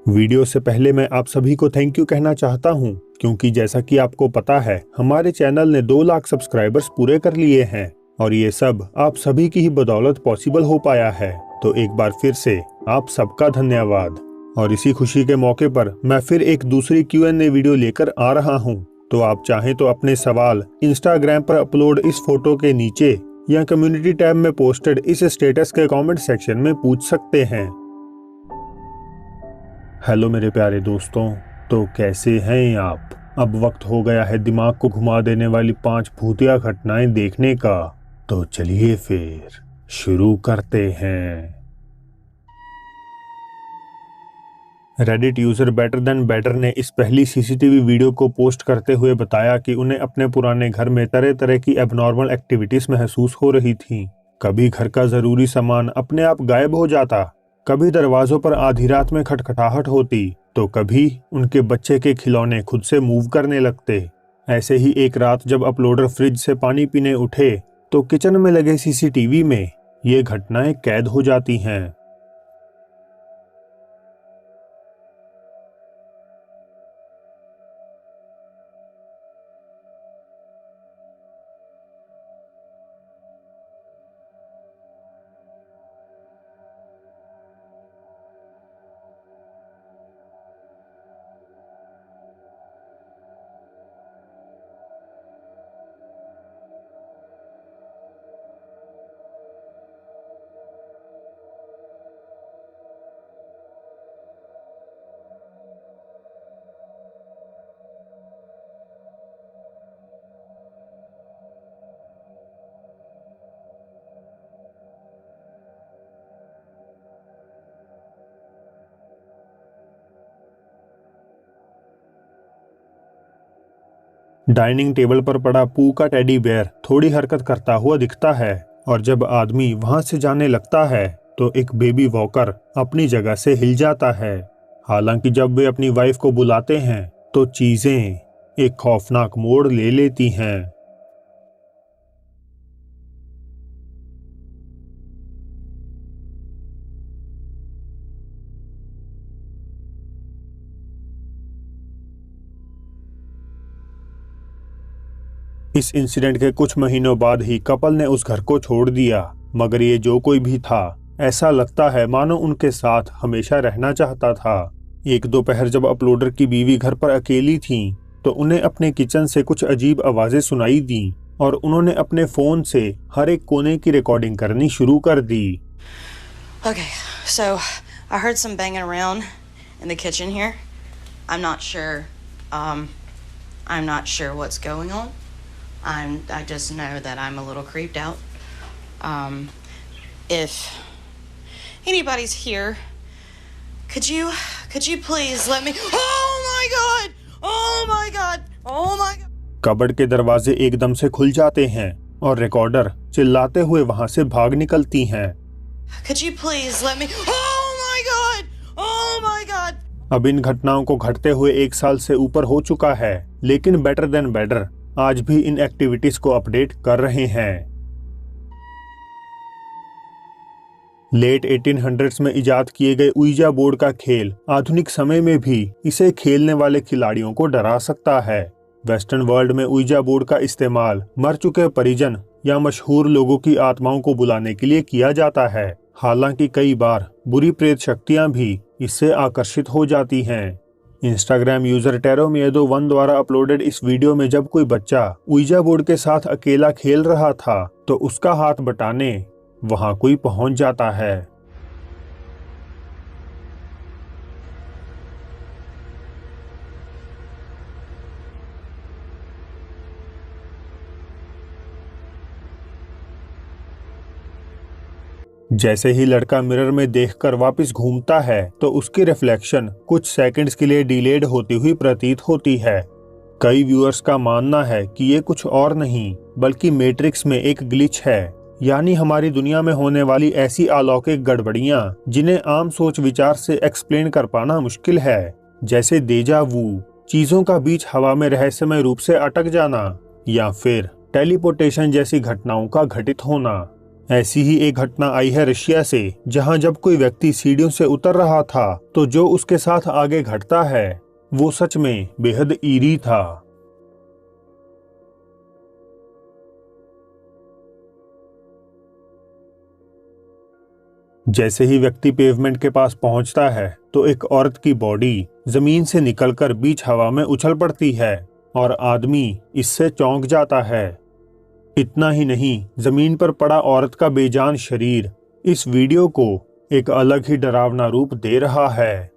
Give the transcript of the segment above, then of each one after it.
Video से पहले मैं आप सभी को थैंक यू कहना चाहता हूं, क्योंकि जैसा कि आपको पता है हमारे चैनल ने 2 लाख सब्सक्राइबर्स पूरे कर लिए हैं और ये सब आप सभी की ही बदौलत पॉसिबल हो पाया है। तो एक बार फिर से आप सबका धन्यवाद। और इसी खुशी के मौके पर मैं फिर एक दूसरी Q&A वीडियो लेकर आ रहा हूं। तो आप चाहें तो अपने सवाल इंस्टाग्राम पर अपलोड इस फोटो के नीचे या कम्युनिटी टैब में पोस्टेड इस स्टेटस के कमेंट सेक्शन में पूछ सकते हैं। हेलो मेरे प्यारे दोस्तों, तो कैसे हैं आप? अब वक्त हो गया है दिमाग को घुमा देने वाली 5 भूतिया घटनाएं देखने का। तो चलिए फिर शुरू करते हैं। Reddit user better than better ने इस पहली सीसीटीवी वीडियो को पोस्ट करते हुए बताया कि उन्हें अपने पुराने घर में तरह तरह की एबनॉर्मल एक्टिविटीज महसूस हो रही थीं। कभी घर का जरूरी सामान अपने आप गायब हो जाता, कभी दरवाजों पर आधी रात में खटखटाहट होती, तो कभी उनके बच्चे के खिलौने खुद से मूव करने लगते। ऐसे ही एक रात जब अपलोडर फ्रिज से पानी पीने उठे तो किचन में लगे सीसीटीवी में ये घटनाएं कैद हो जाती हैं। डाइनिंग टेबल पर पड़ा पू का टेडी बेयर थोड़ी हरकत करता हुआ दिखता है और जब आदमी वहां से जाने लगता है तो एक बेबी वॉकर अपनी जगह से हिल जाता है। हालांकि जब वे अपनी वाइफ को बुलाते हैं तो चीजें एक खौफनाक मोड़ ले लेती हैं। इस इंसिडेंट के कुछ महीनों बाद ही कपल ने उस घर को छोड़ दिया, मगर ये जो कोई भी था ऐसा लगता है मानो उनके साथ हमेशा रहना चाहता था। एक दोपहर जब अपलोडर की बीवी घर पर अकेली थी तो उन्हें अपने किचन से कुछ अजीब आवाजें सुनाई दी और उन्होंने अपने फोन से हर एक कोने की रिकॉर्डिंग करनी शुरू कर दी। Okay, so I heard some banging around in the kitchen here. I'm not sure. I'm not sure what's going on. I just know that I'm a little creeped out. If anybody's here, could you please let me? Oh my God! Oh my God! Oh my God! Cupboard के दरवाजे एकदम से खुल जाते हैं और recorder चिल्लाते हुए वहां से भाग निकलती हैं। Could you please let me? Oh my God! Oh my God! अब इन घटनाओं को घटते हुए 1 साल से ऊपर हो चुका है, लेकिन बेटर देन बेटर आज भी इन एक्टिविटीज को अपडेट कर रहे हैं। लेट 1800s में इजाद किए गए उइजा बोर्ड का खेल आधुनिक समय में भी इसे खेलने वाले खिलाड़ियों को डरा सकता है। वेस्टर्न वर्ल्ड में उइजा बोर्ड का इस्तेमाल मर चुके परिजन या मशहूर लोगों की आत्माओं को बुलाने के लिए किया जाता है। हालांकि कई बार बुरी प्रेत शक्तियां भी इससे आकर्षित हो जाती हैं। इंस्टाग्राम यूजर टेरोमिएदो 1 द्वारा अपलोडेड इस वीडियो में जब कोई बच्चा उइजा बोर्ड के साथ अकेला खेल रहा था तो उसका हाथ बटाने वहां कोई पहुंच जाता है। जैसे ही लड़का मिरर में देखकर वापस घूमता है तो उसकी रिफ्लेक्शन कुछ सेकंड्स के लिए डिलेड होती हुई प्रतीत होती है। कई व्यूअर्स का मानना है कि ये कुछ और नहीं बल्कि मैट्रिक्स में एक ग्लिच है, यानी हमारी दुनिया में होने वाली ऐसी अलौकिक गड़बड़ियां जिन्हें आम सोच विचार से एक्सप्लेन कर पाना मुश्किल है, जैसे देजा वू, चीजों का बीच हवा में रहस्यमय रूप से अटक जाना या फिर टेलीपोर्टेशन जैसी घटनाओं का घटित होना। ऐसी ही एक घटना आई है रशिया से, जहां जब कोई व्यक्ति सीढ़ियों से उतर रहा था तो जो उसके साथ आगे घटता है वो सच में बेहद ईरी था। जैसे ही व्यक्ति पेवमेंट के पास पहुंचता है तो एक औरत की बॉडी जमीन से निकलकर बीच हवा में उछल पड़ती है और आदमी इससे चौंक जाता है। इतना ही नहीं, जमीन पर पड़ा औरत का बेजान शरीर इस वीडियो को एक अलग ही डरावना रूप दे रहा है।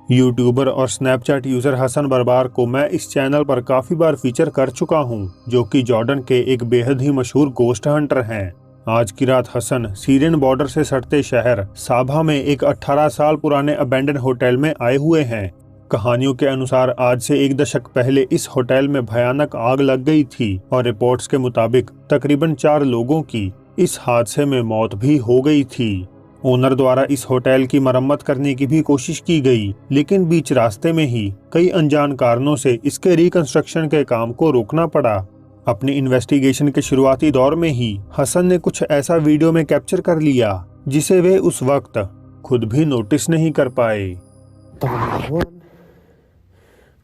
यूट्यूबर और स्नैपचैट यूजर हसन बरबार को मैं इस चैनल पर काफी बार फीचर कर चुका हूं, जो कि जॉर्डन के एक बेहद ही मशहूर गोस्ट हंटर हैं। आज की रात हसन सीरियन बॉर्डर से सटते शहर साभा में एक 18 साल पुराने अबेंडन होटल में आए हुए हैं। कहानियों के अनुसार आज से 1 दशक पहले इस होटल में भयानक आग लग गई थी और रिपोर्ट्स के मुताबिक तकरीबन 4 लोगों की इस हादसे में मौत भी हो गई थी। ओनर द्वारा इस होटल की मरम्मत करने की भी कोशिश की गई, लेकिन बीच रास्ते में ही कई अनजान कारणों से इसके रिकंस्ट्रक्शन के काम को रोकना पड़ा। अपनी इन्वेस्टिगेशन के शुरुआती दौर में ही हसन ने कुछ ऐसा वीडियो में कैप्चर कर लिया जिसे वे उस वक्त खुद भी नोटिस नहीं कर पाए।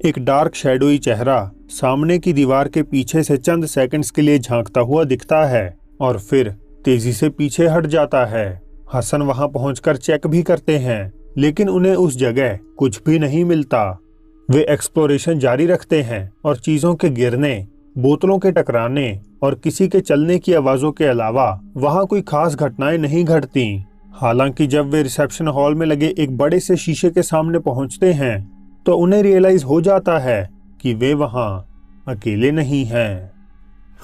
एक डार्क शैडोई चेहरा सामने की दीवार के पीछे से चंद सेकंड्स के लिए झांकता हुआ दिखता है और फिर तेजी से पीछे हट जाता है। हसन वहां पहुंचकर चेक भी करते हैं, लेकिन उन्हें उस जगह कुछ भी नहीं मिलता। वे एक्सप्लोरेशन जारी रखते हैं और चीजों के गिरने, बोतलों के टकराने और किसी के चलने की आवाजों के अलावा वहां कोई खास घटनाएं नहीं घटती। हालांकि जब वे रिसेप्शन हॉल में लगे एक बड़े से शीशे के सामने पहुंचते हैं तो उन्हें रियलाइज हो जाता है कि वे वहां अकेले नहीं हैं।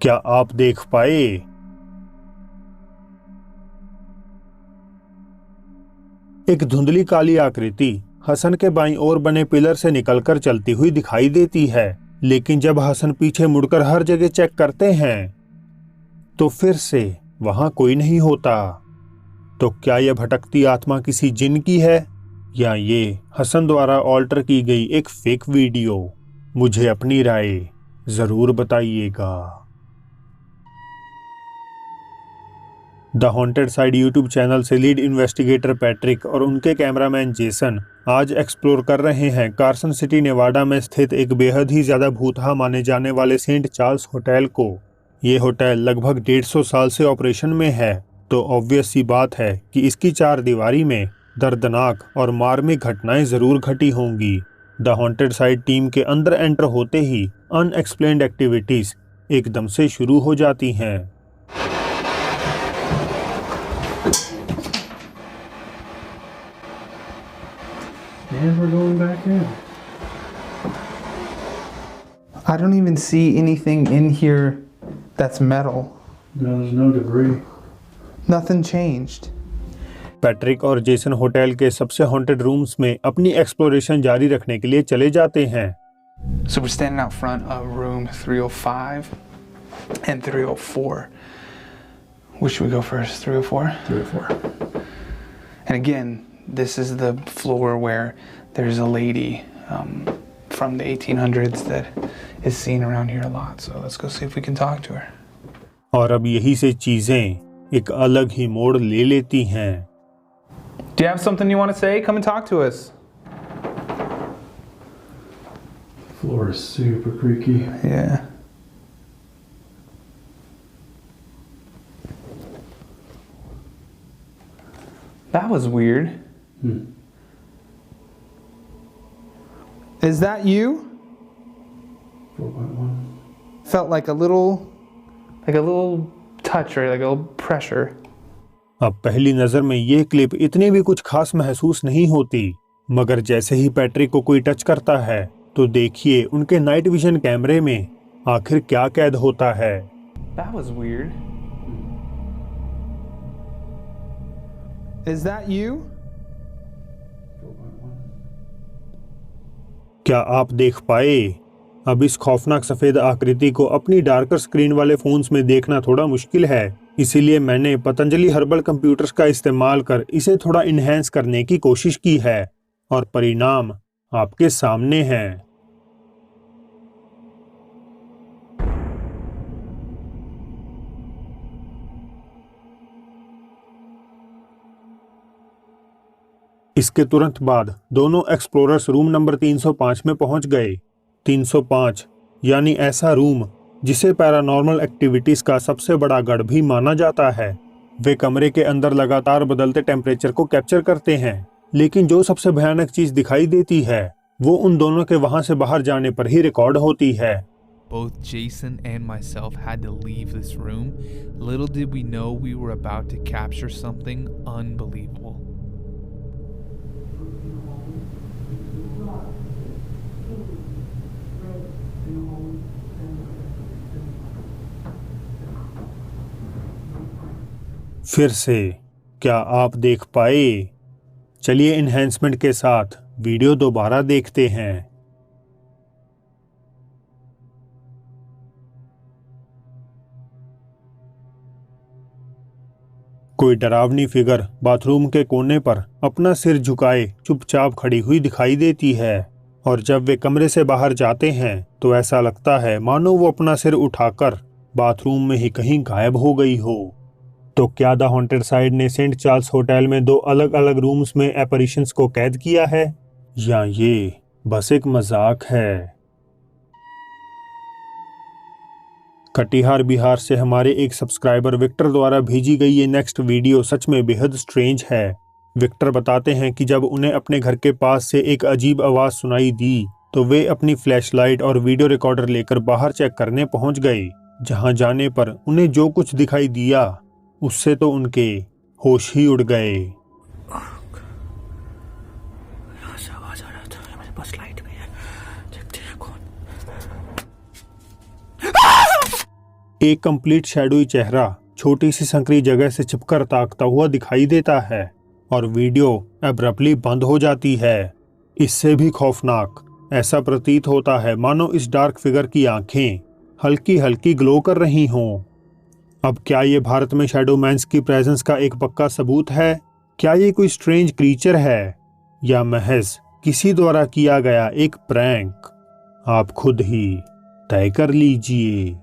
क्या आप देख पाए? एक धुंधली काली आकृति हसन के बाईं ओर बने पिलर से निकलकर चलती हुई दिखाई देती है, लेकिन जब हसन पीछे मुड़कर हर जगह चेक करते हैं तो फिर से वहां कोई नहीं होता। तो क्या यह भटकती आत्मा किसी जिन की है या ये हसन द्वारा ऑल्टर की गई एक फेक वीडियो? मुझे अपनी राय जरूर बताइएगा। The haunted side YouTube channel से लीड इन्वेस्टिगेटर पैट्रिक और उनके कैमरामैन जेसन आज एक्सप्लोर कर रहे हैं कार्सन सिटी नेवाडा में स्थित एक बेहद ही ज्यादा भूतहा माने जाने वाले सेंट चार्ल्स होटल को। ये होटल लगभग 150 साल से ऑपरेशन में है, तो ऑब्वियस सी बात है कि इसकी 4 दीवारी में दर्दनाक और मार्मिक घटनाएं जरूर घटी होंगी। द हॉन्टेड साइड टीम के अंदर एंटर होते ही अनएक्सप्लेन्ड एक्टिविटीज एकदम से शुरू हो जाती हैं। Never going back in. I don't even see anything in here that's metal. No, there's no debris. Nothing changed. Patrick और जेसन होटल के सबसे हॉन्टेड रूम्स में अपनी एक्सप्लोरेशन जारी रखने के लिए चले जाते हैं। So we're standing out front of room 305 and 304. Which should we go first? 304? 304. And again, this is the floor where there's a lady from the 1800s that is seen around here a lot. So let's go see if we can talk to her. और अब यही से चीजें एक अलग ही मोड़ ले लेती हैं। Do you have something you want to say? Come and talk to us. Floor is super creaky. Yeah. That was weird. Is that you? 4.1. Felt like a little touch or like a little pressure. अब पहली नजर में ये clip इतनी भी कुछ खास महसूस नहीं होती, मगर जैसे ही पैट्रिक को कोई टच करता है तो देखिए उनके नाइट विजन कैमरे में आखिर क्या कैद होता है। That was weird. Is that you? 4.1. क्या आप देख पाए? अब इस खौफनाक सफेद आकृति को अपनी डार्कर स्क्रीन वाले फोन्स में देखना थोड़ा मुश्किल है, इसीलिए मैंने पतंजलि हर्बल कंप्यूटर्स का इस्तेमाल कर इसे थोड़ा इन्हेंस करने की कोशिश की है और परिणाम आपके सामने हैं। इसके तुरंत बाद दोनों एक्सप्लोरर्स रूम नंबर 305 में पहुंच गए। 305 यानी ऐसा रूम जिसे पैरानॉर्मल एक्टिविटीज का सबसे बड़ा गढ़ भी माना जाता है। वे कमरे के अंदर लगातार बदलते टेम्परेचर को कैप्चर करते हैं, लेकिन जो सबसे भयानक चीज दिखाई देती है वो उन दोनों के वहां से बाहर जाने पर ही रिकॉर्ड होती है। Both Jason and myself had to leave this room. Little did we know we were about to capture something unbelievable. फिर से क्या आप देख पाए? चलिए इन्हेंसमेंट के साथ वीडियो दोबारा देखते हैं। कोई डरावनी फिगर बाथरूम के कोने पर अपना सिर झुकाए चुपचाप खड़ी हुई दिखाई देती है, और जब वे कमरे से बाहर जाते हैं तो ऐसा लगता है मानो वो अपना सिर उठाकर बाथरूम में ही कहीं गायब हो गई हो। तो क्या द हॉन्टेड साइड ने सेंट चार्ल्स होटल में दो अलग अलग रूम्स में एपरिशंस को कैद किया है, या ये बस एक मजाक है? कटिहार बिहार से हमारे एक सब्सक्राइबर विक्टर द्वारा भेजी गई ये नेक्स्ट वीडियो सच में बेहद स्ट्रेंज है। विक्टर बताते हैं कि जब उन्हें अपने घर के पास से एक अजीब आवाज सुनाई दी तो वे अपनी फ्लैशलाइट और वीडियो रिकॉर्डर लेकर बाहर चेक करने पहुंच गए, जहां जाने पर उन्हें जो कुछ दिखाई दिया उससे तो उनके होश ही उड़ गए। यहाँ से आवाज आ रहा था, मेरे पास लाइट भी है, देखते हैं कौन। एक कंप्लीट शैडोई चेहरा छोटी सी संकरी जगह से छिपकर ताकता हुआ दिखाई देता है और वीडियो एब्रप्टली बंद हो जाती है। इससे भी खौफनाक, ऐसा प्रतीत होता है मानो इस डार्क फिगर की आंखें हल्की हल्की ग्लो कर रही हों। अब क्या ये भारत में शैडोमैन्स की प्रेजेंस का एक पक्का सबूत है? क्या ये कोई स्ट्रेंज क्रीचर है या महज किसी द्वारा किया गया एक प्रैंक? आप खुद ही तय कर लीजिए।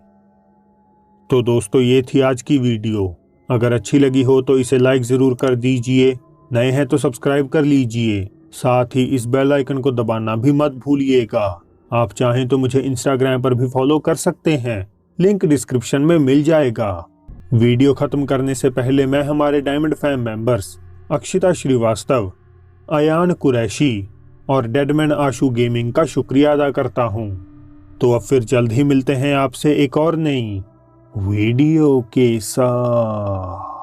तो दोस्तों, ये थी आज की वीडियो। अगर अच्छी लगी हो तो इसे लाइक जरूर कर दीजिए, नए हैं तो सब्सक्राइब कर लीजिए, साथ ही इस बेल आइकन को दबाना भी मत भूलिएगा। आप चाहें तो मुझे इंस्टाग्राम पर भी फॉलो कर सकते हैं, लिंक डिस्क्रिप्शन में मिल जाएगा। वीडियो खत्म करने से पहले मैं हमारे diamond fam members Akshita Srivastava, Ayaan Qureshi और डेडमैन आशु गेमिंग का शुक्रिया अदा करता हूं। तो अब फिर जल्द ही मिलते हैं आपसे एक और नई वीडियो के साथ।